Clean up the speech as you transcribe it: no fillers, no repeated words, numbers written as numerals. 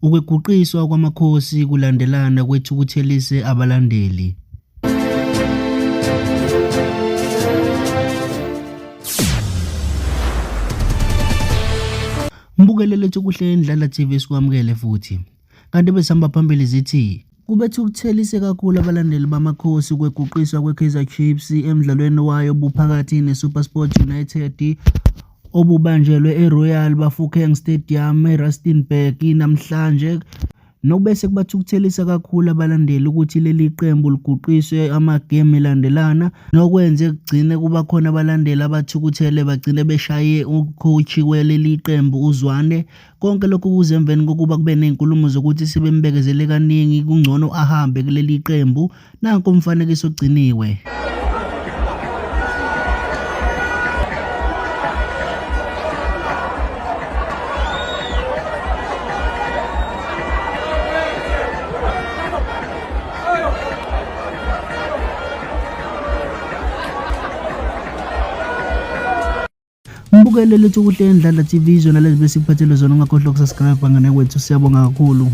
Ukweguqiswa kwamakhosi kulandelana kwethukuthelise abalandeli. Mbukelele kuhle Indlala TV sikwamukele futhi. Kanti besihamba phambili zithi kubethukuthelise kakhulu abalandeli bamakhosi ukweguqiswa kweKaizer Chiefs emidlalweni wayo buphakathi neSuperSport United obubanjelwe eRoyal Bafokeng Stadium eRustenburg namhlanje. Nokubese kubathukuthelisa kakhulu abalandeli ukuthi leli qembu liguqiswe amagame elandelana nokwenze kugcine kuba khona abalandeli abathukuthele bagcine beshaye ucoach weleli qembu uZwane. Konke lokhu kuze emveni kokuba kube nezinkulumo zokuthi sebembekezele kaningi kungcono ahambe kuleli qembu. Nanku umfanekiso ogciniwe. Mbukelele kuhle Indlala TV zona lezi besikuphathele zona, ungakhohlwa ukusubscribe ngane wethu, siyabonga kakhulu.